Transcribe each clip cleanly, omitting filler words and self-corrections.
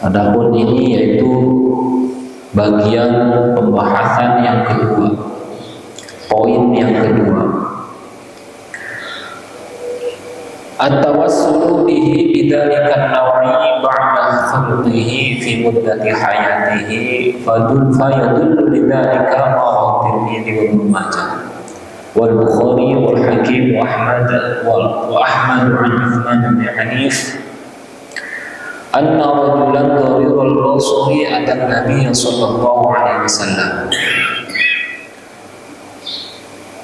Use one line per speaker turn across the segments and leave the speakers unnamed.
Adapun ini yaitu bagian pembahasan yang kedua, poin yang kedua. At-tawassulu bihi bidzalika an-naw'i ba'da khalqihi fi muddati hayatihi fayadullu bidzalika ma Tirmidzi wa Ibnu Majah wal Bukhari wal Hakim wa Ahmad an Uthman bin Hanif anna rajulan dharirul basari atan Nabiy sallallahu alaihi wasallam.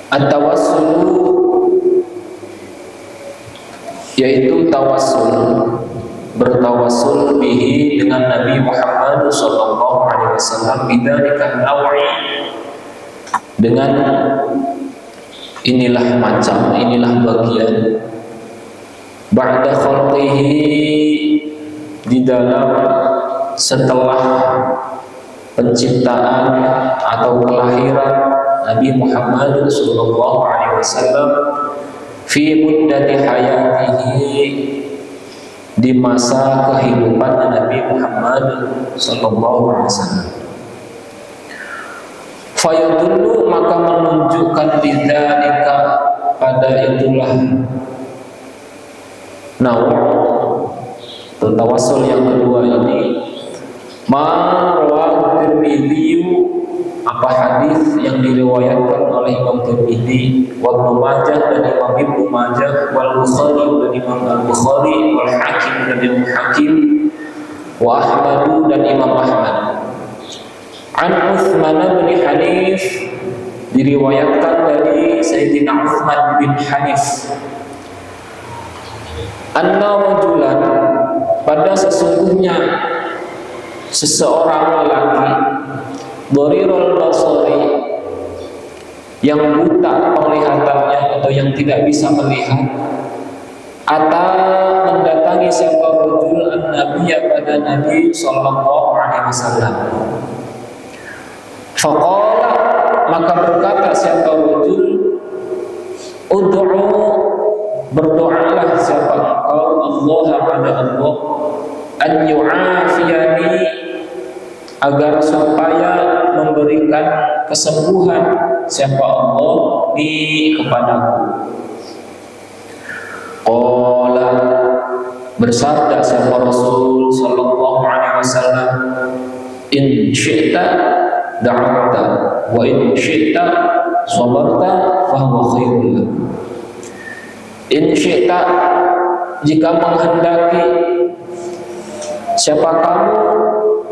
At-tawassulu yaitu tawassul, bertawassul bihi dengan Nabi Muhammad sallallahu alaihi wasallam bidzalika nawi, dengan inilah macam, inilah bagian ba'da khalqihi, di dalam setelah penciptaan atau kelahiran Nabi Muhammad sallallahu alaihi wasallam fi muddati hayatihi, di masa kehidupan Nabi Muhammad sallallahu alaihi wasallam. Fayadullu, maka menunjukkan bidzalika, pada itulah tawassul yang kedua ini, ma rawahu Tirmidzi, apa hadis yang diriwayatkan oleh Imam Tirmidzi, wa Ibnu Majah dan Imam Ibnu Majah, wal Bukhari dan Imam Al-Bukhari, wal Hakim dan Imam Hakim, wa Ahmad dan Imam Ahmad. An Uthman bin Hanif, diriwayatkan dari Sayyidina Uthman bin Hanif, anna rajulan, pada sesungguhnya seseorang lelaki, dharirul basari, yang buta penglihatannya atau yang tidak bisa melihat, atau mendatangi siapa rajul an-nabiyya, pada Nabi sallallahu alaihi wasallam. Faqala, maka berkata siapa rajul, ud'u, berdoalah siapa engkau, Allah, pada Allah, an yu'afiyani, agar supaya memberikan kesembuhan siapa Allah kepadaku. Qala, bersabda siapa Rasul sallallahu alaihi wasallam, in syi'ta da'awta wa in syi'ta sabarta fa huwa khairul lak. In syi'ta, jika menghendaki siapa kamu,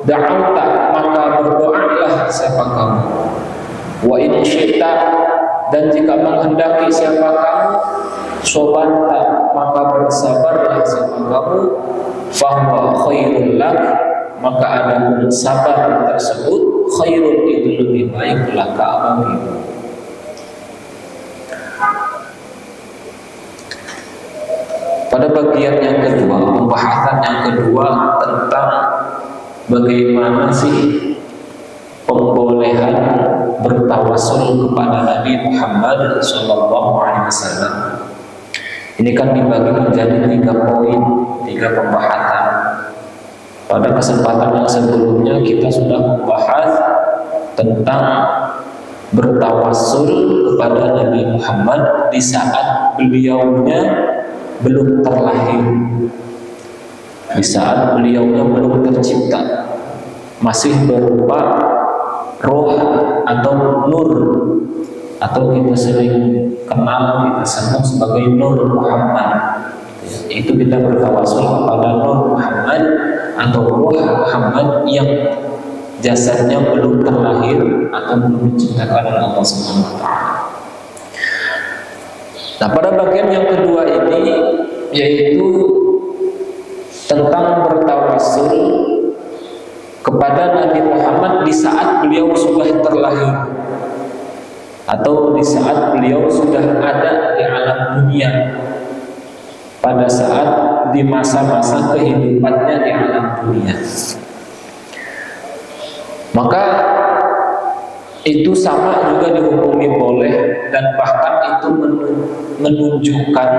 da'awta, maka berdoalah siapa kamu, wa in syi'ta, dan jika menghendaki siapa kamu, sabarta, maka bersabarlah siapa kamu, fa huwa khairul lak, maka adapun sabar tersebut, khairun, itu lebih baik laka bagimu. Pada bagian yang kedua, pembahasan yang kedua tentang bagaimana sih pembolehan bertawassul kepada Nabi Muhammad SAW. Ini kan dibagi menjadi 3 poin, 3 pembahasan. Pada kesempatan yang sebelumnya kita sudah membahas tentang bertawassul kepada Nabi Muhammad di saat beliaunya belum terlahir, di saat beliaunya belum tercipta, masih berupa roh atau nur, atau kita sering kenal, kita sebut sebagai Nur Muhammad. Itu kita bertawassul kepada Nur Muhammad atau Ruh Muhammad yang jasadnya belum terlahir atau belum diciptakan oleh Allah Subhanahu wa taala. Nah, pada bagian yang kedua ini yaitu tentang bertawassul kepada Nabi Muhammad di saat beliau sudah terlahir atau di saat beliau sudah ada di alam dunia, pada saat di masa-masa kehidupannya di alam dunia. Maka itu sama juga dihukumi boleh, dan bahkan itu menunjukkan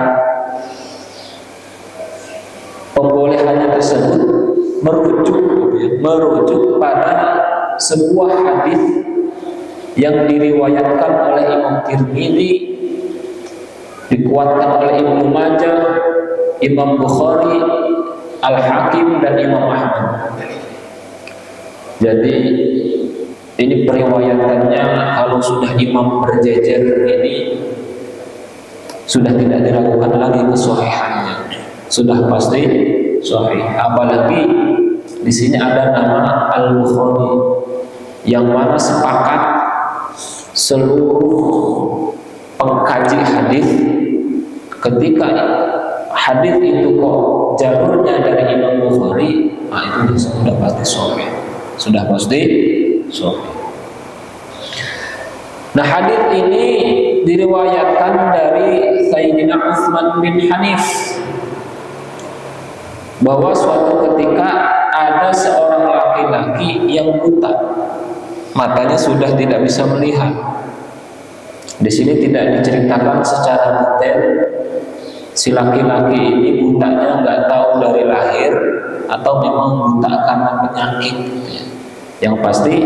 pembolehannya tersebut merujuk merujuk pada sebuah hadis yang diriwayatkan oleh Imam Tirmidzi, dikuatkan oleh Ibnu Majah, Imam Bukhari, Al-Hakim, dan Imam Ahmad. Jadi ini periwayatannya kalau sudah imam berjejer ini sudah tidak diragukan lagi kesahihannya, sudah pasti sahih. Apalagi di sini ada nama Al-Bukhari yang mana sepakat seluruh pengkaji hadis ketika hadis itu kok jalurnya dari Imam Bukhari, nah itu sudah pasti sahih, sudah pasti sahih. Nah, hadis ini diriwayatkan dari Sayyidina Utsman bin Hanif bahwa suatu ketika ada seorang laki-laki yang buta, matanya sudah tidak bisa melihat. Di sini tidak diceritakan secara detail si laki-laki ini butanya nggak tahu dari lahir atau memang buta karena penyakit. Yang pasti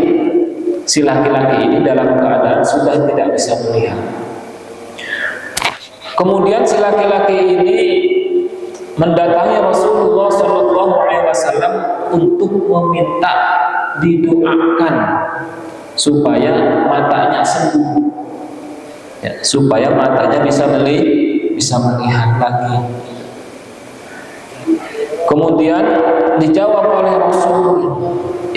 si laki-laki ini dalam keadaan sudah tidak bisa melihat. Kemudian si laki-laki ini mendatangi Rasulullah SAW untuk meminta didoakan supaya matanya sembuh, ya, supaya matanya bisa melihat lagi. Kemudian dijawab oleh Rasul,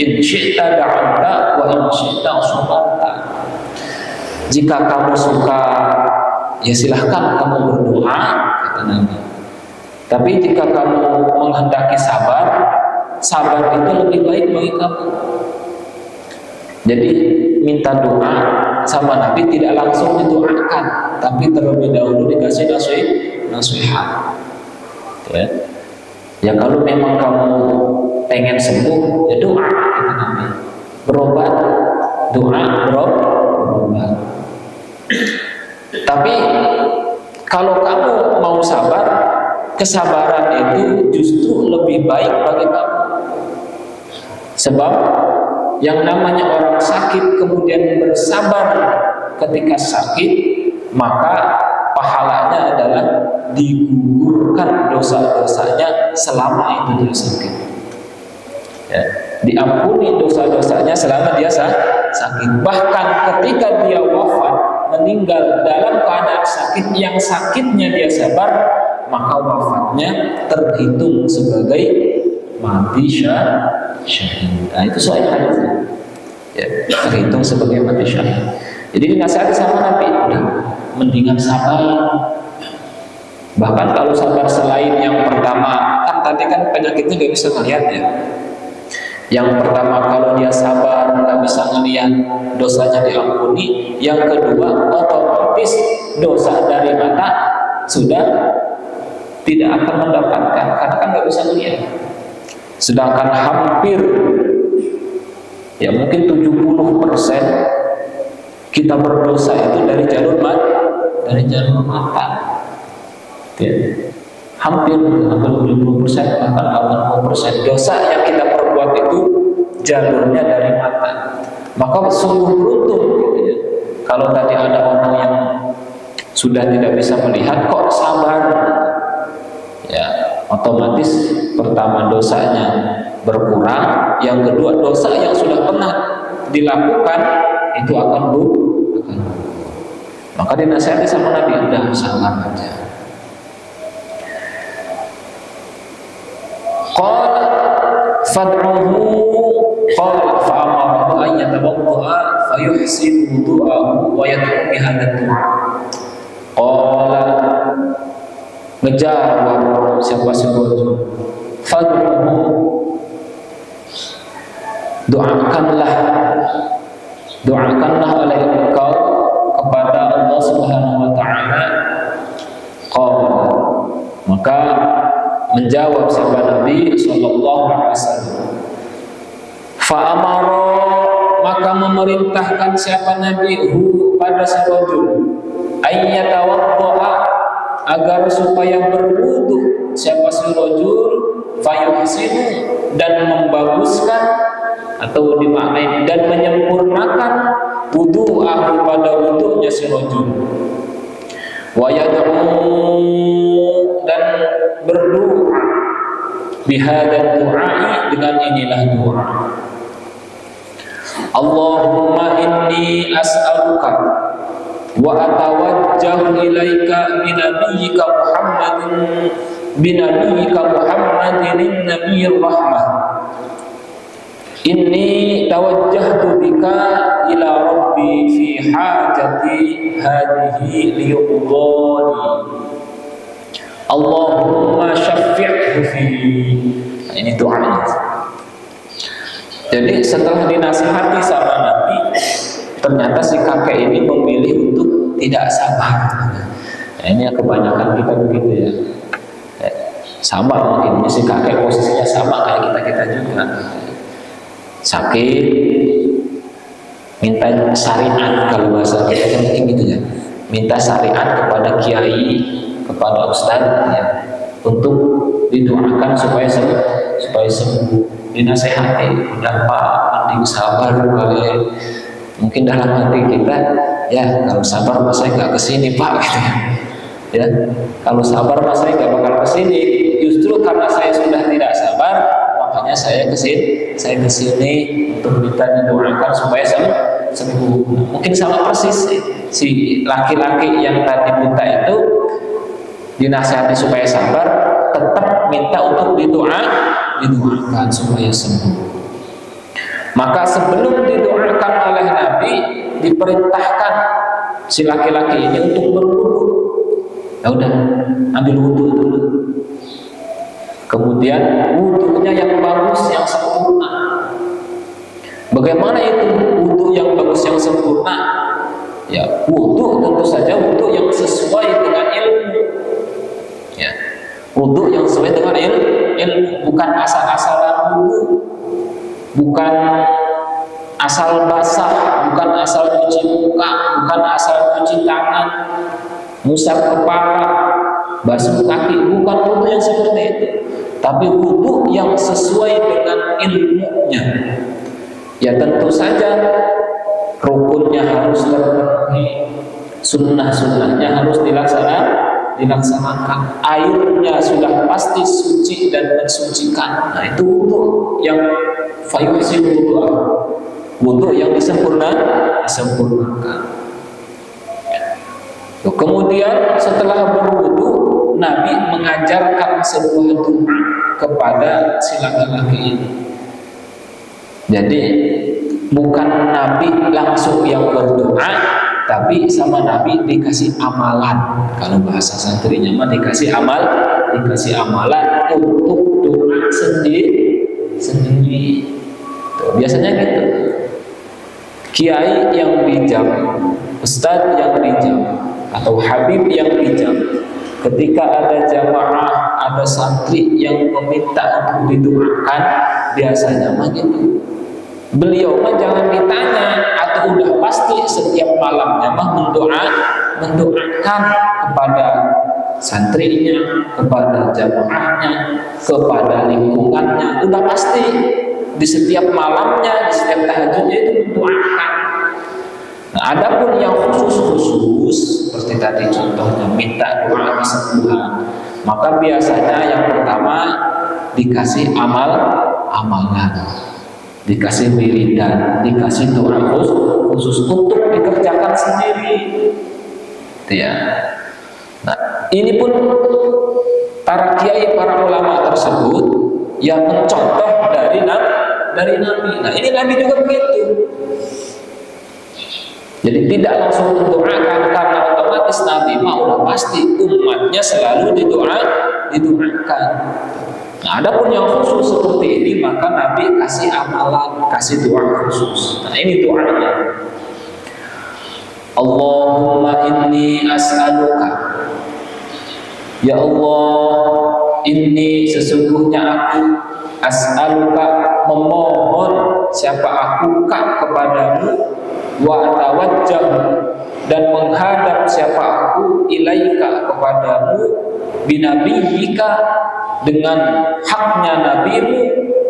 in syi'ta da'anta wa in syi'ta sabarta. Jika kamu suka, ya silahkan kamu berdoa, kata Nabi. Tapi jika kamu menghendaki sabar, sabar itu lebih baik bagi kamu. Jadi minta doa sama Nabi tidak langsung didoakan, tapi terlebih dahulu dikasih nasihat. Ya. Ya kalau memang kamu pengen sembuh, ya doa, kata Nabi. Berobat, doa, berobat. Tapi kalau kamu mau sabar, kesabaran itu justru lebih baik bagi kamu. Sebab yang namanya orang sakit kemudian bersabar ketika sakit, maka pahalanya adalah digugurkan dosa-dosanya selama itu dia sakit. Ya, diampuni dosa-dosanya selama dia sakit. Bahkan ketika dia wafat, meninggal dalam keadaan sakit yang sakitnya dia sabar, maka wafatnya terhitung sebagai mati syahid. Nah, itu soal hadisnya. Ya, terhitung sebagai mati syahid. Jadi dinasihati sama Nabi, udah mendingan sabar. Bahkan kalau sabar selain yang pertama, kan tadi kan penyakitnya nggak bisa ngelihat ya. Yang pertama kalau dia sabar nggak bisa ngelihat, dosanya diampuni. Yang kedua otomatis dosa dari mata sudah tidak akan mendapatkan karena kan nggak bisa melihat. Sedangkan hampir ya mungkin 70% kita berdosa itu dari jalur mata. Ya. Hampir 70% bahkan 80% dosa yang kita perbuat itu jalurnya dari mata. Maka sungguh beruntung gitu ya. Kalau tadi ada orang yang sudah tidak bisa melihat kok sabar, ya otomatis pertama dosanya berkurang, yang kedua dosa yang sudah pernah dilakukan itu akan gugur. Maka dinasihati sama Nabi, udah sabar aja. Qala fad'uhu qala fa'amarahu an yatawadda'a fayuhsin wudu'ahu wa yad'u bihadha du'a. Qala ngejawab siapa sebut fad'uhu, doakanlah oleh engkau kepada Allah Subhanahu wa taala. Qala, maka menjawab sahabat Nabi sallallahu alaihi wasallam, fa'amara, maka memerintahkan siapa Nabi pada sarajul ayyatawaddaa, agar supaya berwudu siapa si rajul, fayuhsinu, dan membaguskan atau dimaknai dan menyempurnakan wudu'ahu pada wudu'nya si rajul. Wa yad'u dan berdoa bihadzal du'ai dengan inilah doa. Allahumma inni as'aluka wa atawajjahu ilaika binabiyyika Muhammadin nabiyyir rahmah. Inni tawajjahtu bika ila rabbi fi hajati hadhihi liyuqdani. Allahumma syafi'hu fi. Nah, ini doanya. Jadi setelah dinasihati sama Nabi, ternyata si kakek ini memilih untuk tidak sabar. Nah, ini kebanyakan kita begitu ya. Sama mungkin si kakek posisinya sama kayak kita juga. Sakit, minta syariat, kalau bahasa kita mungkin gitu ya. Minta syariat kepada kiai, kepada ustadz ya, untuk didoakan supaya sembuh, dinasehati. Udah Pak, mending sabar kali. Mungkin dalam hati kita, ya kalau sabar mas saya nggak kesini Pak, gitu ya. Kalau sabar mas saya nggak bakal kesini. Justru karena saya sudah tidak sabar, makanya saya kesini untuk minta didoakan supaya sembuh. Mungkin sama persis si laki-laki yang tadi minta itu dinasihati supaya sabar, tetap minta untuk didoakan supaya sembuh. Maka sebelum didoakan oleh Nabi, diperintahkan si laki-laki ini untuk berwudu. Ya udah, ambil wudu dulu. Kemudian wudunya yang bagus, yang sempurna. Bagaimana itu wudu yang bagus, yang sempurna? Ya, wudu tentu saja wudu yang sesuai dengan ilmu. Ya, wudu yang sesuai dengan ilmu, bukan asal-asalan wudu, bukan asal basah, bukan asal cuci muka, bukan asal cuci tangan, ngusap kepala, basuh kaki, bukan wudu yang seperti itu, tapi wudu yang sesuai dengan ilmunya. Ya tentu saja rukunnya harus terpenuhi, sunnah-sunnahnya harus dilaksanakan, airnya sudah pasti suci dan mensucikan. Nah itu wudu yang fayuhsin wudu yang disempurnakan. Kemudian setelah berwudu, Nabi mengajarkan sebuah doa kepada si laki-laki ini. Jadi bukan Nabi langsung yang berdoa, tapi sama Nabi dikasih amalan. Kalau bahasa santrinya mah dikasih amalan untuk doa sendiri. Tuh, biasanya gitu. Kiai yang bijak, ustadz yang bijak, atau habib yang bijak, ketika ada jamaah, ada santri yang meminta untuk didoakan, biasanya mah gitu. Beliau mah jangan ditanya, atau udah pasti setiap malamnya mah mendoakan kepada santrinya, kepada jamaahnya, kepada lingkungannya. Udah pasti di setiap malamnya, di setiap tahajudnya itu mendoakan. Nah, adapun yang khusus seperti tadi contohnya minta doa kesembuhan, maka biasanya yang pertama dikasih amalan, dikasih wiridan, dikasih doa khusus untuk dikerjakan sendiri. Ya. Nah, ini pun para kiai, para ulama tersebut yang mencontoh dari Nabi. Nah, ini Nabi juga begitu. Jadi tidak langsung mendoakan, karena otomatis Nabi udah pasti umatnya selalu didoakan. Nah, adapun yang khusus seperti ini, maka Nabi kasih amalan, kasih doa khusus. Nah, ini doanya. Allahumma inni as'aluka. Ya Allah, ini sesungguhnya aku as'aluka, memohon siapa aku kepadamu, wa tawajjah, dan menghadap siapa aku ilaika kepadamu, binabiyyika, dengan haknya nabimu,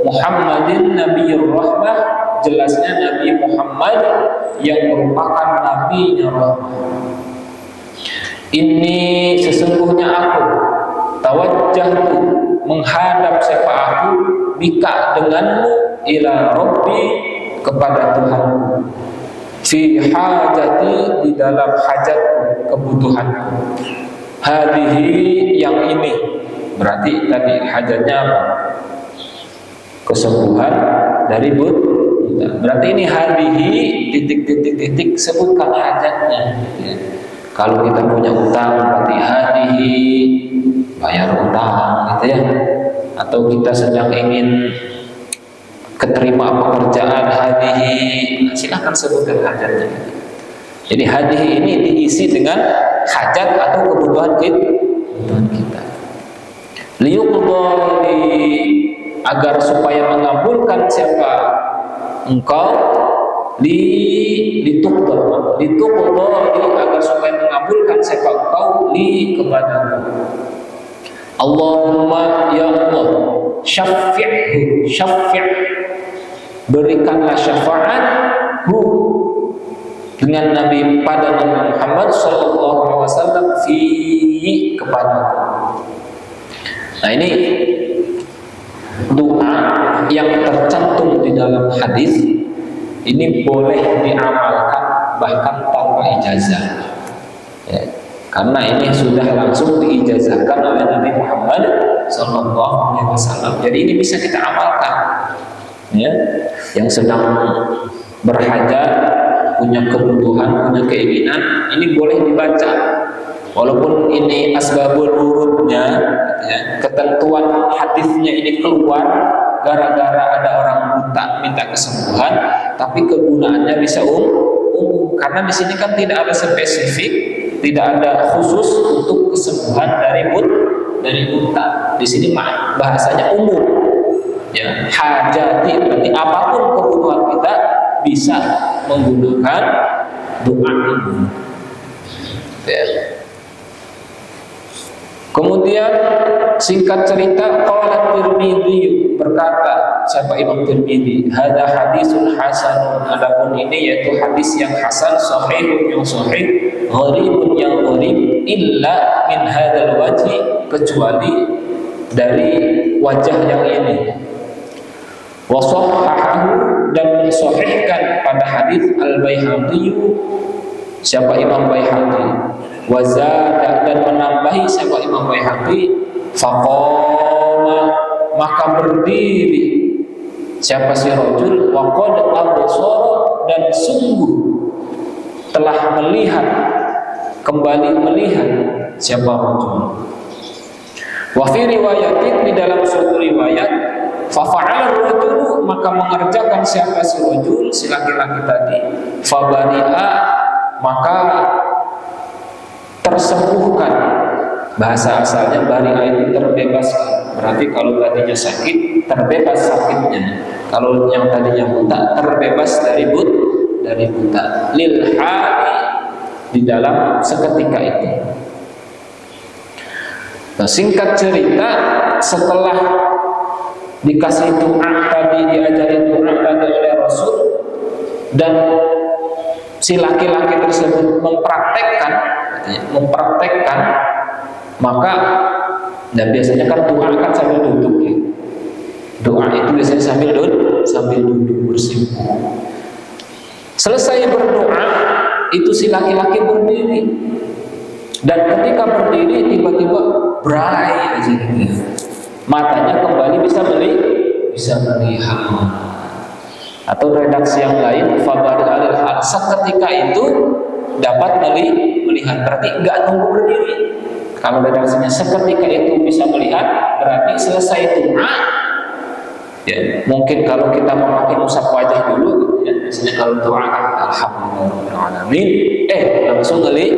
Muhammadin Nabiyur Rahmah, jelasnya Nabi Muhammad yang merupakan Nabi-Nya Rahmah. Ini sesungguhnya aku tawajjahtu, menghadap siapa aku, bika denganmu, ila Rabbi, kepada Tuhanku, fi hajati, di dalam hajatku, kebutuhanku. Hadihi, yang ini, berarti tadi hajatnya apa? Kesembuhan dari buta. Berarti ini hadihi titik sebutkan hajatnya. Ya. Kalau kita punya utang berarti hadihi bayar utang, gitu ya. Atau kita sedang ingin keterima pekerjaan, hadihi, silahkan sebutkan hajatnya. Jadi hadihi ini diisi dengan hajat atau kebutuhan kita. Liyuqdali, agar supaya mengabulkan siapa engkau, lituqdali, agar supaya mengabulkan siapa engkau, kepadamu. Allahumma, ya Allah, syafi'hu, berikanlah syafaat dengan Nabi, pada Nabi Muhammad sallallahu alaihi wasallam, fi, kepadaku. Nah, ini doa yang tercantum di dalam hadis ini boleh diamalkan bahkan tanpa ijazah, ya, karena ini sudah langsung diijazahkan oleh Nabi Muhammad sallallahu alaihi wasallam. Jadi ini bisa kita amalkan, ya, yang sedang berhajat, punya kebutuhan, punya keinginan, ini boleh dibaca. Walaupun ini asbabul wurudnya, ya, ketentuan hadisnya ini keluar gara-gara ada orang buta minta kesembuhan, tapi kegunaannya bisa umum, karena di sini kan tidak ada spesifik, tidak ada khusus untuk kesembuhan dari buta. Di sini bahasanya umum, ya, hajati, berarti apapun kebutuhan kita bisa menggunakan doa ini, ya. Kemudian singkat cerita, qala Tirmidzi, berkata siapa Imam Tirmidzi, hadza hadisun hasanun, adapun ini yaitu hadis yang hasan, sahih yang sahih, gharibun yang gharib, illa min hadzal wajhi, kecuali dari wajah yang ini. Wa sahhahahu, dan mensahihkan pada hadis Al-Baihaqi, siapa Imam Baihaqi, wazada, dan menambahi siapa Imam Baihaqi, faqama, maka berdiri siapa si rajul, wa qad absara, dan sungguh telah melihat, kembali melihat siapa rajul. Wa fi riwayatin, di dalam suatu riwayat, fa fa'ala rajul, maka mengerjakan siapa si rajul, si laki-laki tadi, fa bari'a, maka tersembuhkan. Bahasa asalnya bari'a itu terbebaskan, berarti kalau tadinya sakit, terbebas sakitnya. Kalau yang tadinya buta, terbebas dari buta. Lil hali, di dalam seketika itu. Nah, singkat cerita, setelah dikasih doa tadi, diajari doa tadi oleh Rasul, dan si laki-laki tersebut mempraktekkan, maka, dan biasanya kan doa kan sambil duduk, ya. Doa itu biasanya sambil duduk bersimpuh. Selesai berdoa, itu si laki-laki berdiri, dan ketika berdiri tiba-tiba berai aja gitu. Matanya kembali bisa melihat. Atau redaksi yang lain, fabari alil hal, seketika itu dapat melihat, berarti nggak nunggu berdiri. Kalau redaksinya seketika itu bisa melihat, berarti selesai doa, ya. Mungkin kalau kita mau pakai musab wajah dulu, ya, biasanya kalau doa kan alhamdulillahirobbilalamin,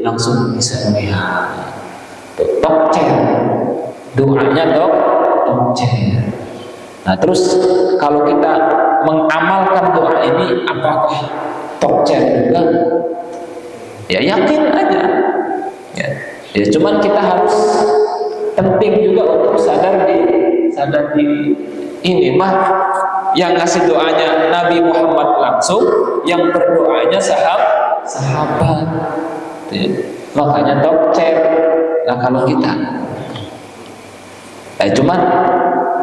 langsung bisa melihat. Tokcer, doanya tokcer. Nah, terus kalau kita mengamalkan doa ini, apakah tokcer juga? Ya yakin aja. Ya cuman kita harus penting juga untuk sadar diri Ini mah yang ngasih doanya Nabi Muhammad langsung, yang berdoanya sahabat. Ya. Makanya tokcer. Nah kalau kita, cuman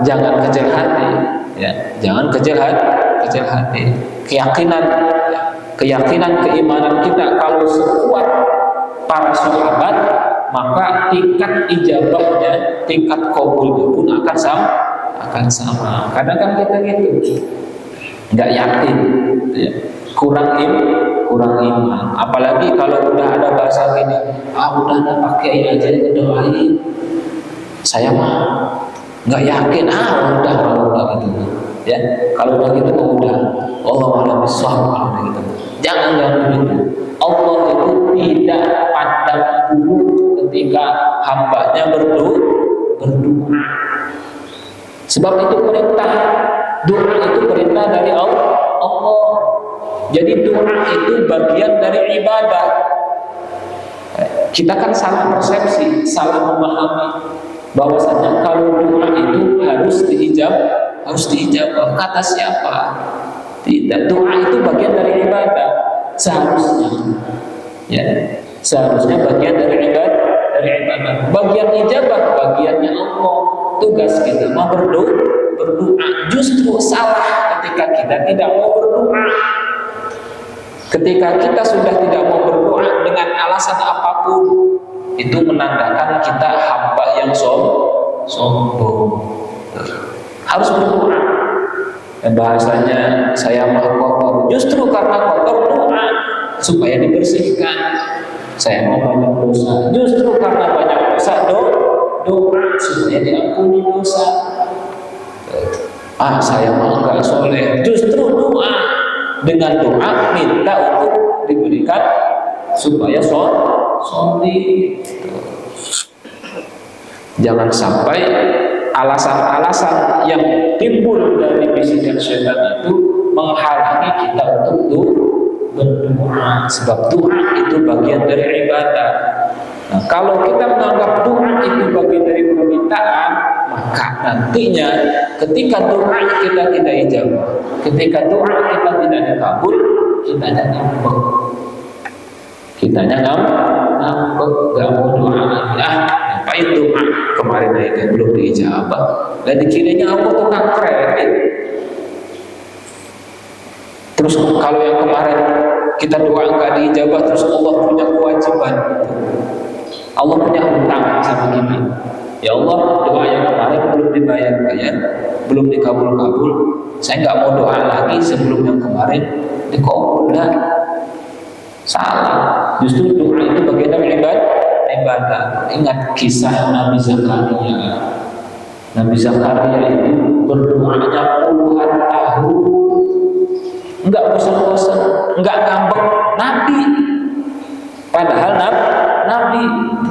jangan kecil hati, ya, jangan kecil hati. Keyakinan keimanan kita kalau sekuat para sahabat, maka tingkat ijabahnya, tingkat kabulnya pun akan sama. Kadang kan kita gitu, nggak yakin, ya. kurang iman. Apalagi kalau udah ada bahasa gini, udah ada pakai aja doain. Saya mah nggak yakin, udah kalau udah gitu, ya. Kalau udah gitu udah, Allah malah bisawab kalau udah gitu. Jangan begitu. Allah itu tidak pandang bulu ketika hambanya berdoa. Sebab itu perintah doa itu perintah dari Allah. Jadi doa itu bagian dari ibadah. Kita kan salah persepsi, salah memahami bahwasanya kalau doa itu harus diijabah. Kata siapa? Tidak. Doa itu bagian dari ibadah. Seharusnya bagian dari ibadah. Bagian ijabah bagiannya Allah. Tugas kita mau berdoa. Justru salah ketika kita tidak mau berdoa. Ketika kita sudah tidak mau berdoa dengan alasan apapun, itu menandakan kita hamba yang sombong. Harus berdoa. Bahasanya saya mah kotor, justru karena kotor doa supaya dibersihkan. Saya mau banyak dosa, justru karena banyak dosa doa supaya diampuni dosa. Saya mah enggak soleh, justru doa. Dengan doa minta untuk diberikan supaya soleh. Jangan sampai alasan-alasan yang timbul dari bisikan syaitan itu menghalangi kita untuk berdoa. Sebab doa itu bagian dari ibadah. Nah, kalau kita menganggap doa itu bagian dari permintaan, maka nantinya ketika doa kita tidak ijabah, ketika doa kita tidak dikabul, kitanya ngambek. Gak mau doa lagi. Ngapain doa? Kemarin aja belum diijabah. Dan dikiranya Allah tukang kredit. Terus kalau yang kemarin kita doa nggak diijabah, terus Allah punya kewajiban. Allah punya hutang sama kita. Ya Allah, doa yang kemarin belum dibayar-bayar, belum dikabul-kabul. Saya nggak mau doa lagi sebelum yang kemarin dikabul. Salah. Justru doa itu bagian dari ibadah. Ingat kisah Nabi Zakaria. Nabi Zakaria itu berdoanya puluhan tahun, nggak bosan-bosan, nggak ngambek. Nabi, padahal Nabi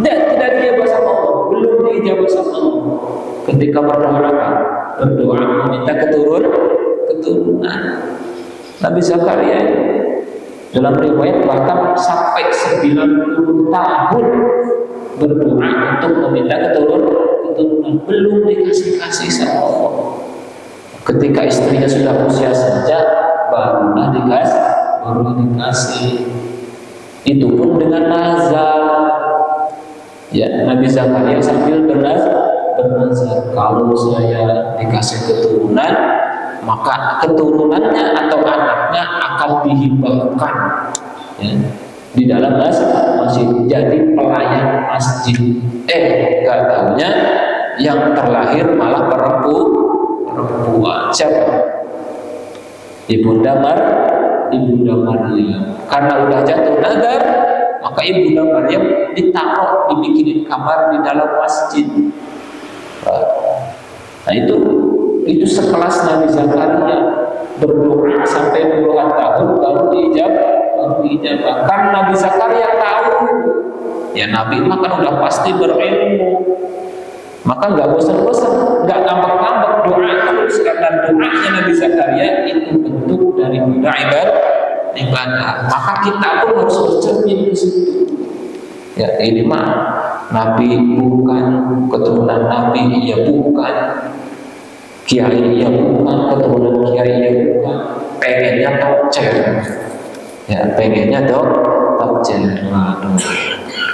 tidak dijabah sama Allah, belum dijabah sama Allah. Ketika berdoa meminta keturunan. Nabi Zakaria dalam riwayat bahkan sampai 90 tahun berdoa untuk meminta keturunan, belum dikasih sama Allah. Ketika istrinya sudah usia saja, baru dikasih. Itu pun dengan nazar. Ya, Nabi Zakaria sambil bernazar, kalau saya dikasih keturunan, maka keturunannya atau anaknya akan dihibahkan, ya, di dalam masjid, jadi pelayan masjid. Gak taunya yang terlahir malah perempuan. Siapa? Ibunda Maryam. Karena udah jatuh nazar, maka Ibunda Maryam ditaruh, dibikinin kamar di dalam masjid. Nah itu sekelas Nabi Zakaria berdoa sampai puluhan tahun baru diijabah. Karena Nabi Zakaria tahu, ya Nabi mah kan udah pasti berilmu, maka nggak bosan-bosan, nggak ngambek-ngambek, doa terus. Karena doanya Nabi Zakaria itu bentuk dari ibadah. Maka kita pun harus bercermin di situ. Ya ini mah Nabi bukan, keturunan Nabi ya bukan. kiai ya bukan, keturunan kiai ya bukan, pengennya tokcer, ya pengennya tokcer. Waduh,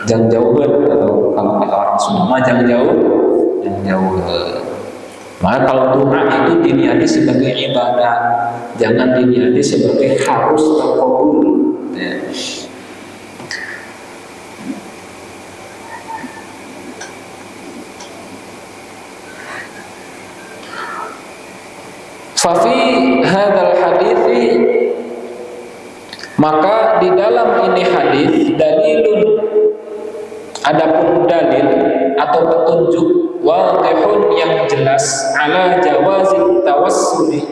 jangan jauh atau kalau kata orang Sunda mah jangan jauh. Maka kalau doa itu diniati sebagai ibadah, jangan diniati sebagai harus terkabul. Ya. Fafi hadzal hadithi, maka di dalam ini hadis dalilun, adapun dalil atau petunjuk wadihun yang jelas ala jawazil tawassuli,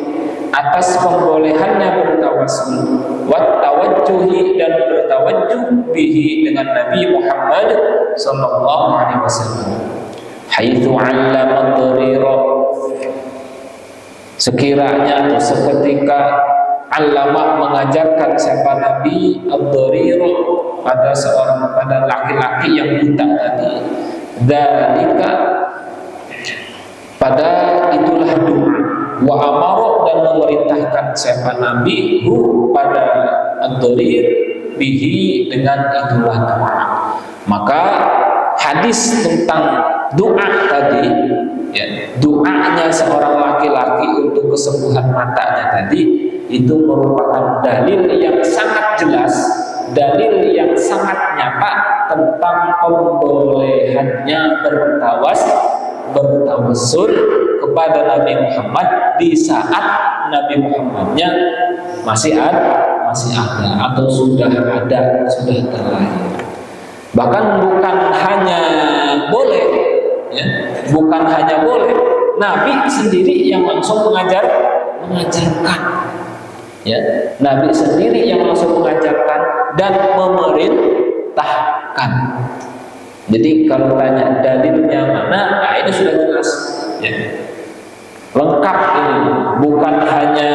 atas pembolehannya bertawassul, wat tawajjuhi dan bertawajjuh bihi dengan Nabi Muhammad sallallahu alaihi wasallam. Haitsu 'allama ad-darira, sekiranya atau seketika Allama mengajarkan siapa Nabi ad-darira pada laki-laki yang buta tadi, dzalika, pada itulah doa, wa amara, dan memerintahkan siapa Nabi pada ad-darir bihi, dengan itulah doa. Maka hadis tentang doa tadi, ya, doanya seorang laki-laki untuk kesembuhan matanya tadi, itu merupakan dalil yang sangat jelas, dalil yang sangat nyata tentang pembolehannya bertawassul kepada Nabi Muhammad di saat Nabi Muhammadnya masih ada atau sudah terlahir. Bahkan bukan hanya boleh, ya, bukan hanya boleh, Nabi sendiri yang langsung mengajarkan, ya, Nabi sendiri yang langsung mengajarkan dan memerintahkan. Jadi kalau tanya dalilnya mana, nah ini sudah jelas, ya, lengkap ini, bukan hanya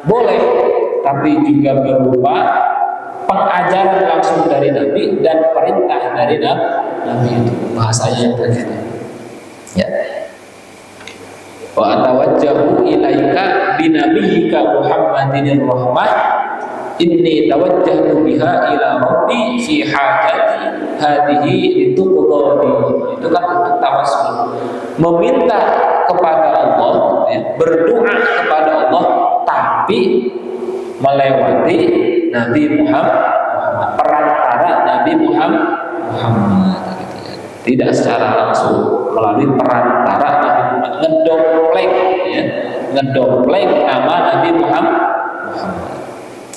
boleh, tapi juga berupa pengajaran langsung dari Nabi dan perintah dari Nabi itu, bahasanya tadi, ya. Wa atawajjahu ilaika binabiyyika Muhammadin rahmah, inni tawajjahtu biha ila rabbi fi hajati hadhihi lituqdani. Itu kan untuk tawassul, meminta kepada Allah, ya, berdoa kepada Allah, tapi melewati Nabi Muhammad, perantara Nabi Muhammad, gitu, ya. Tidak secara langsung melalui perantara Nabi Muhammad, ngedompleng nama Nabi Muhammad.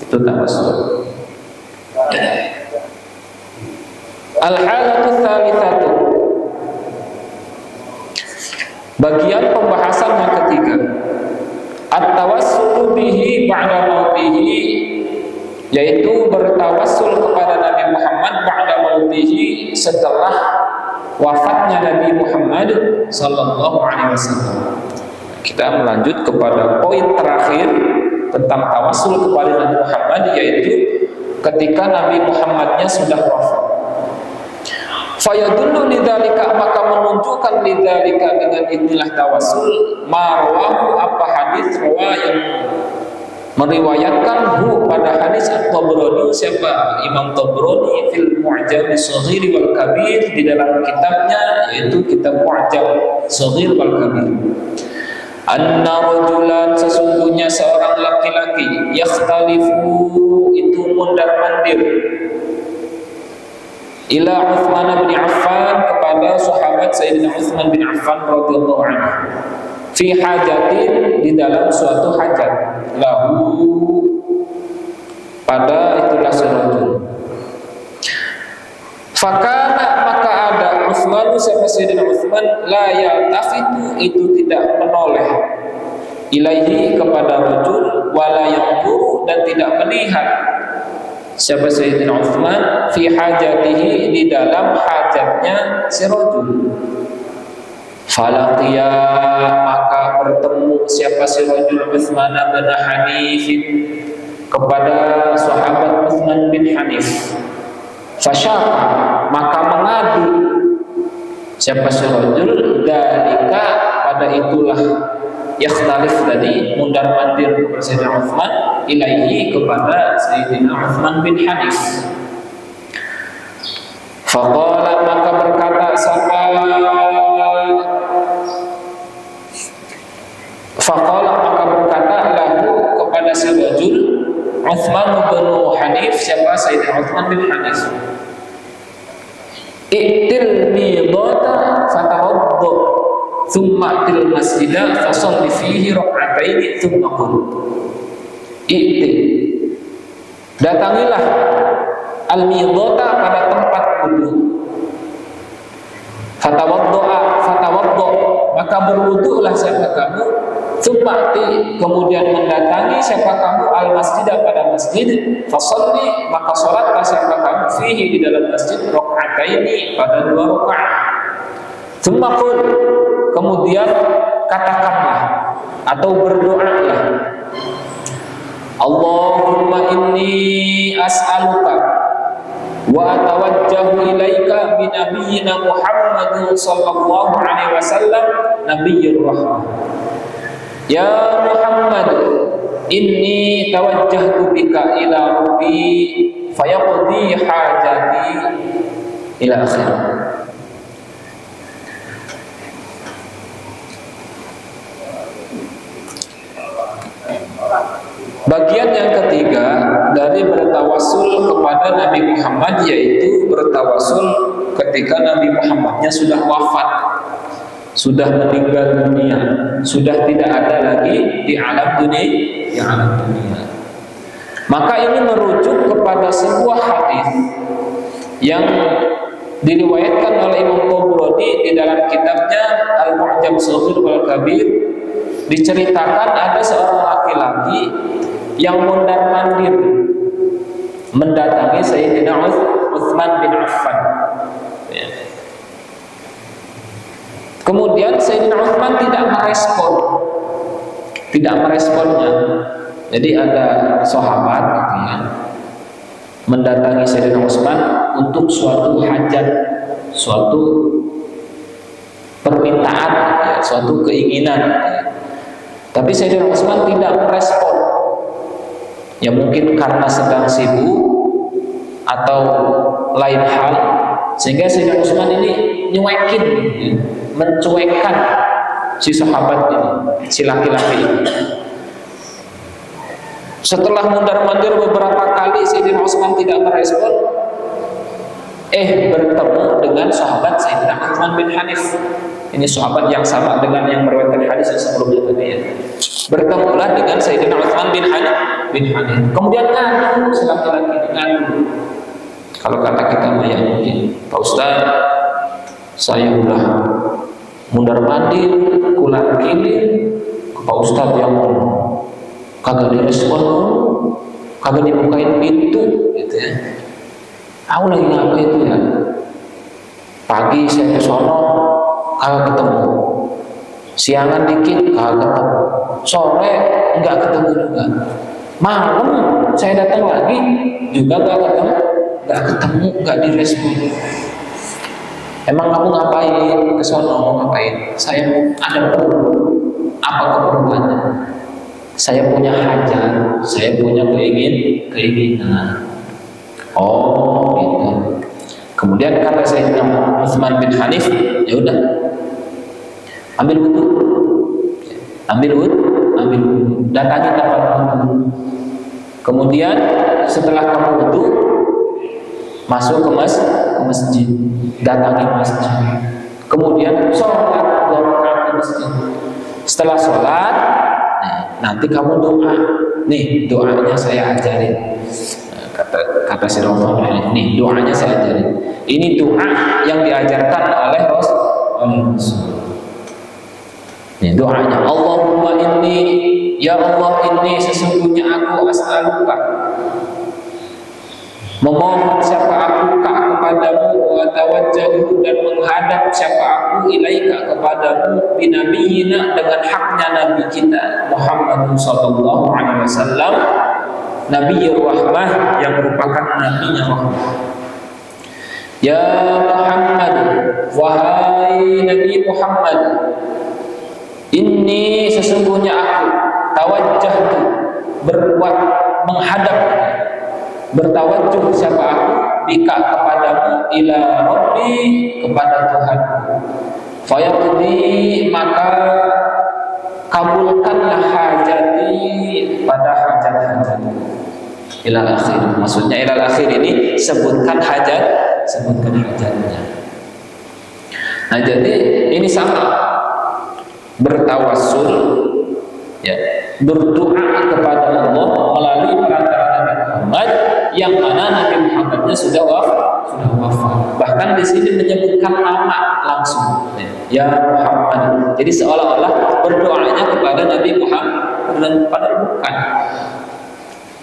Itu tawassul. Al-halatu tsalitsatu, bagian pembahasan yang ketiga, at-tawassulu bihi ba'da mautihi, yaitu bertawassul kepada Nabi Muhammad ba'da mautihi, setelah wafatnya Nabi Muhammad sallallahu alaihi wasallam. Kita melanjut kepada poin terakhir tentang tawassul kepada Nabi Muhammad, yaitu ketika Nabi Muhammadnya sudah wafat. Fayadullu lidzalika, maka menunjukkan lidzalika, dengan inilah tawassul, marwahu, apa hadis rawa yang meriwayatkan pada hadis At-Tabrani, siapa Imam Tabrani fil Mu'jam as-Shaghir wal Kabir, di dalam kitabnya, yaitu kitab Mu'jam Shaghir wal Kabir. Anna rajulan, sesungguhnya seorang laki-laki, yakhtalifu, itu mundar-mandir, ila Utsman bin Affan, kepada sahabat Sayyidina Utsman bin Affan radhiyallahu anhu, fi hajatin, di dalam suatu hajat, lahu, pada itulah serajul. Fakana, maka ada Utsman, siapa Sayyidina Utsman, la yaltafitu, itu tidak menoleh, ilaihi, kepada rajul, wala yanzuru, dan tidak melihat, siapa Sayyidina Utsman, fi hajatihi, di dalam hajatnya si rajul. Falaqiya, maka bertemu siapa si rajul Utsman bin Hanif, kepada sahabat Utsman bin Hanif. Fasyaka, maka mengadu siapa si rajul, dalika, pada itulah yakhtalif tadi, mundar mandir kepada Sayyidina Utsman, ilaihi kepada Sayyidina Utsman bin Hanif. Faqala maka berkata lahu kepada si rajul Utsman bin Hanif, siapa? Sayyidina Utsman bin Hanif. I'til midata fatawadda thumma til masjida fasalli fihi rak'ataini thumma qul. I'til, datangilah al-midata pada tempat wudu. Fatawadda, maka berwudulah siapa kamu. Thumma ti, kemudian mendatangi siapa kamu al-masjida pada masjid. Fasalli, maka salatlah siapa kamu fihi di dalam masjid rak'ataini pada 2 rakaat. Thumma qul, kemudian katakanlah atau berdoalah, Allahumma inni as'aluka wa atawajjahu ilaika bi nabiyyina Muhammadin sallallahu alaihi wasallam nabiyyur rahmah. Ya Muhammad, inni tawajjahtu bika ila rabbi fayaqdi hajati ila akhir. Bagian yang ketiga dari bertawasul kepada Nabi Muhammad, yaitu bertawasul ketika Nabi Muhammadnya sudah wafat, sudah meninggal dunia, sudah tidak ada lagi di alam dunia. Maka ini merujuk kepada sebuah hadis yang diriwayatkan oleh Imam Tabrani di dalam kitabnya Al-Mu'jam Shaghir wal Kabir. Diceritakan ada seorang laki-laki yang mondar-mandir mendatangi Sayyidina Utsman bin Affan. Kemudian Sayyidina Utsman tidak meresponnya. Jadi ada sahabat gitu ya, mendatangi Sayyidina Utsman untuk suatu hajat, suatu permintaan, ya, suatu keinginan. Tapi Sayyidina Utsman tidak merespon. Ya mungkin karena sedang sibuk atau lain hal, sehingga Sayyidina Utsman ini nyuekin, mencuekkan si sahabat ini, si laki-laki ini. Setelah mundar-mandir beberapa kali Sayyidina Utsman tidak merespon, bertemu dengan sahabat Sayyidina Utsman bin Hanif. Ini sahabat yang sama dengan yang meriwayatkan hadis yang sebelumnya tadi ya. Bertemulah dengan Sayyidina Utsman bin Hanif. Kemudian ngadu, si laki-laki ngadu. Kalau kata kita ya mungkin, Pak Ustaz, saya udah mundar-mandir, kulat kini, Pak Ustaz yang kagak direspon, kagak dibukain pintu, gitu ya. Aku lagi ngapa itu ya? Pagi saya ke sono, kagak ketemu. Siangan dikit, kagak ketemu. Sore enggak ketemu juga. Malam saya datang lagi juga enggak ketemu, enggak direspon. Emang kamu ngapain ke sono? Ngapain? Saya ada perlu. Apa keperluannya? Saya punya hajat, saya punya keinginan. Oh, gitu. Kemudian kata Sayyidina Utsman bin Hanif, ya udah, ambil wudu, datangi tempat wudu. Kemudian setelah kamu wudu, masuk ke masjid, datangi masjid. Kemudian sholat 2 rakaat di masjid. Setelah sholat, nanti kamu doa. Nih doanya saya ajarin. Kata si Rasul, nih doanya saya ajarin. Ini doa yang diajarkan oleh Rasul. Nih doanya, Allahumma inni, ya Allah, ini sesungguhnya aku as'aluka, memohon siapa aku kepadamu, wa tawajjahu, dan menghadap siapa aku ilaika kepadamu, binabiyina, dengan haknya nabi kita Muhammad sallallahu alaihi wasallam, Nabiyyur Rahmah, yang merupakan nabinya rahmah. Ya Muhammad, wahai Nabi Muhammad, Inni sesungguhnya aku tawajjahtu berbuat menghadap bertawajjuh siapa aku bika kepadamu ila rabbi kepada Tuhanku fayaqdi maka kabulkanlah hajati pada hajat-hajatku ilal akhir. Maksudnya ilal akhir ini sebutkan hajatnya. Nah jadi ini sama bertawassul ya, berdoa kepada Allah melalui perantara Nabi Muhammad yang mana Nabi Muhammadnya sudah wafat. Bahkan di sini menyebutkan nama langsung ya Muhammad. Jadi seolah-olah berdoanya kepada Nabi Muhammad dan padahal bukan.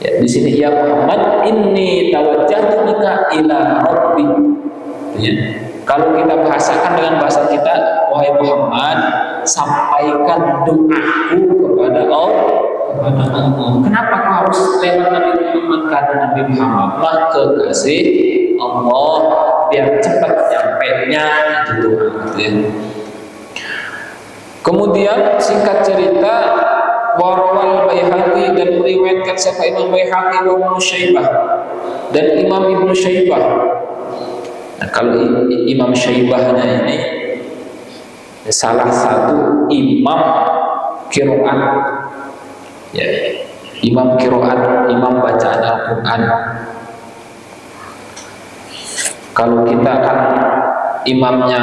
Ya, di sini ya Muhammad inni tawajjahtu bika ila rabbi. Ya. Kalau kita bahasakan dengan bahasa kita, wahai Muhammad, sampaikan doaku kepada Allah. Kenapa kau harus lewat Nabi Muhammad? Karena Nabi Muhammad lah kekasih Allah, biar cepat nyampainya itu doa. Ya. Kemudian singkat cerita, warawal Baihaqi dan meriwayatkan siapa Imam Baihaqi wa Ibnu Syaibah dan Imam Ibnu Syaibah. Nah, kalau Imam Syaibahnya ini salah satu imam qiraat ya, imam qiraat, imam bacaan Al-Qur'an. Kalau kita kan imamnya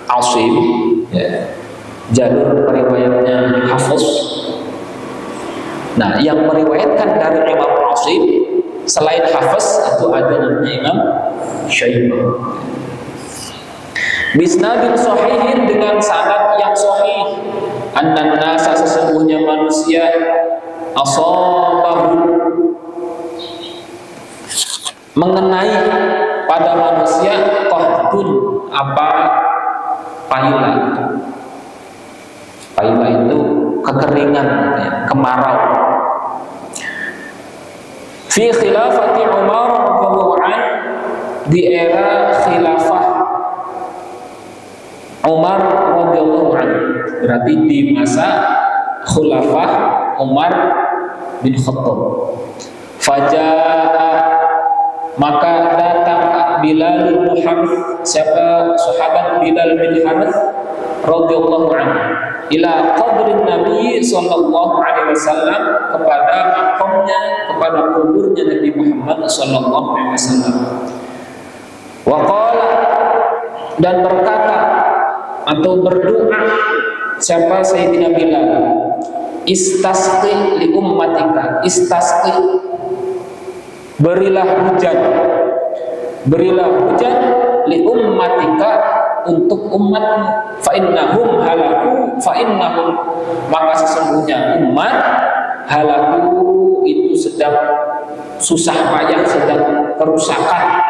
Asim ya, jalur periwayatnya Hafiz. Nah, yang meriwayatkan dari Imam Asim selain Hafiz itu ada namanya Imam Syaibah. Bisnadin sahihin dengan sanad yang sahih. Annan nasa sesungguhnya manusia asabahu mengenai pada manusia qahdun apa paila. Paila itu kekeringan ya, kemarau. Fi khilafati Umar radhiyallahu anhu di era khilafah Umar radhiyallahu anhu, berarti di masa khilafah Umar bin Khattab. Fajaa maka datang Bilal bin Harith, siapa sahabat Bilal bin Harith radhiyallahu anhu, ila qabrin Nabi sallallahu alaihi wasallam kepada makamnya, kepada kuburnya Nabi Muhammad sallallahu alaihi wasallam. Wa qala dan berkata atau berdoa siapa Sayyidina Bilal, istasqi li ummatika, istasqi berilah hujan li ummatika untuk umatmu, fa innahum halaku, fa innahum maka sesungguhnya umat halaku itu sedang susah payah, sedang kerusakan.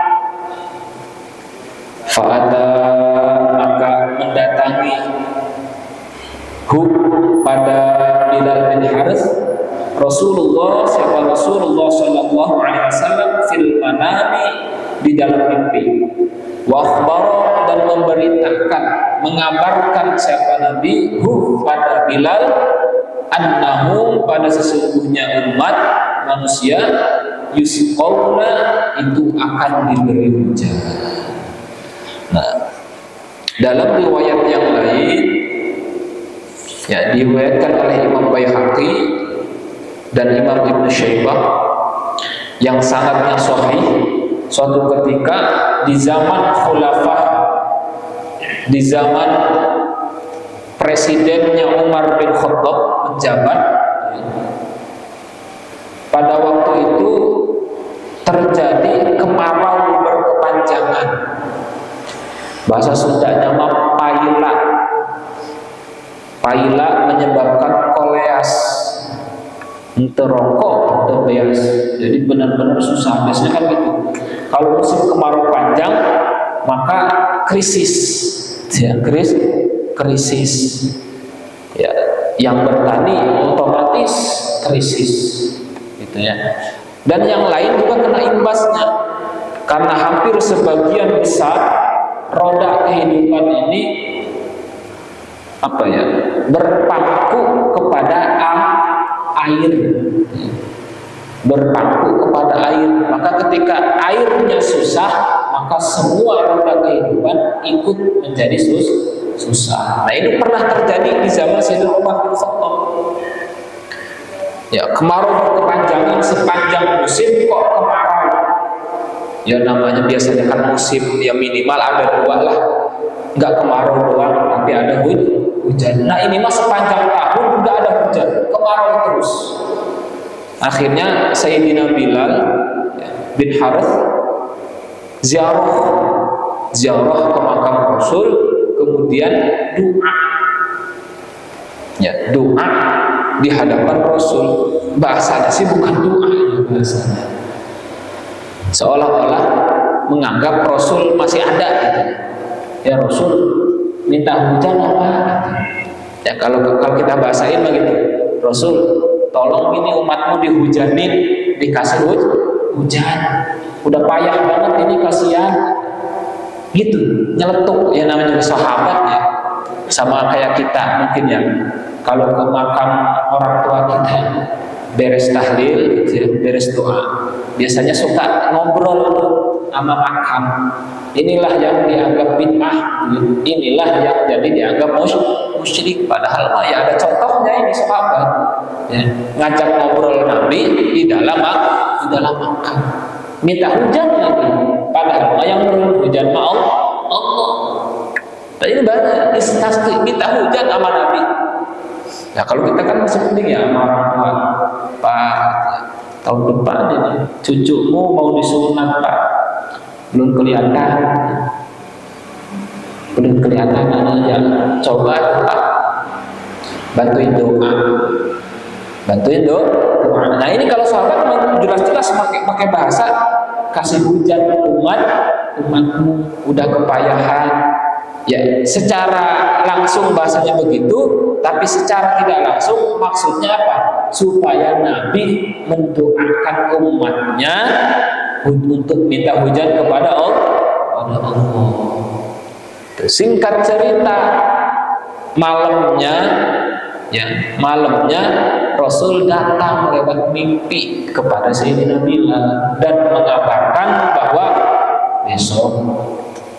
Fa'ada maka mendatangi pada Bilal bin Harith Rasulullah sallallahu alaihi wasallam fil manami di dalam mimpi. Wa akhbara dan memberitakan, mengabarkan siapa Nabi pada Bilal annahu pada sesungguhnya umat manusia yusqauna itu akan diberi hujan. Nah, dalam riwayat yang lain ya diriwayatkan oleh Imam Baihaqi dan Imam Ibnu Syaibah yang sanadnya sahih, suatu ketika di zaman khulafah, di zaman presidennya Umar bin Khattab menjabat, pada waktu itu terjadi kemarau berkepanjangan. Bahasa Sundanya mah paila. Paila menyebabkan koleas, terokok atau beas. Jadi benar-benar susah. Biasanya kan gitu. Kalau musim kemarau panjang, maka krisis. Ya, krisis. Ya, yang bertani otomatis krisis, gitu ya. Dan yang lain juga kena imbasnya, karena hampir sebagian besar roda kehidupan ini apa ya, berpaku kepada air, berpaku kepada air. Maka ketika airnya susah, maka semua roda kehidupan ikut menjadi susah. Nah, ini pernah terjadi di zaman Sayyidina Umar bin Khattab. Ya, kemarau berkepanjangan sepanjang musim kok kemarau. Ya namanya biasanya kan musim ya minimal ada 2 lah. Enggak kemarau doang, tapi ada hujan. Nah, ini mah sepanjang tahun enggak ada hujan, kemarau terus. Akhirnya Sayyidina Bilal bin Harith ziarah ke makam Rasul, kemudian doa di hadapan Rasul. Bahasanya sih bukan doa ya, bahasanya seolah-olah menganggap Rasul masih ada gitu. Ya Rasul minta hujan apa? Ya kalau kita bahasain begitu, Rasul tolong ini umatmu dihujanin, dikasih hujan, udah payah banget ini, kasihan. Gitu, nyeletuk ya, namanya sahabat ya. Sama kayak kita mungkin ya, kalau ke makam orang tua kita beres tahlil, beres doa, biasanya suka ngobrol sama makam. Inilah yang dianggap bid'ah, inilah yang jadi dianggap musyrik. Padahal mah ya ada contohnya ini sahabat ya, ngajak ngobrol Nabi di dalam makam, minta hujan lagi. Padahal yang menurut hujan mah Allah. Tadi ini banyak instansi minta hujan sama Nabi. Nah kalau kita kan masih penting ya sama orang tua, Pak, tahun depan ini cucumu mau disunat Pak, belum kelihatan anaknya, coba Pak bantuin doa. Nah ini kalau sahabat memang jelas-jelas pakai bahasa kasih hujan umatmu udah kepayahan. Ya, secara langsung bahasanya begitu, tapi secara tidak langsung maksudnya apa? Supaya Nabi mendoakan umatnya untuk minta hujan kepada Allah. Singkat cerita, malamnya Rasul datang lewat mimpi kepada Sayyidina Bilal dan mengabarkan bahwa besok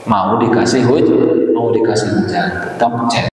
mau dikasih hujan, tetap cek.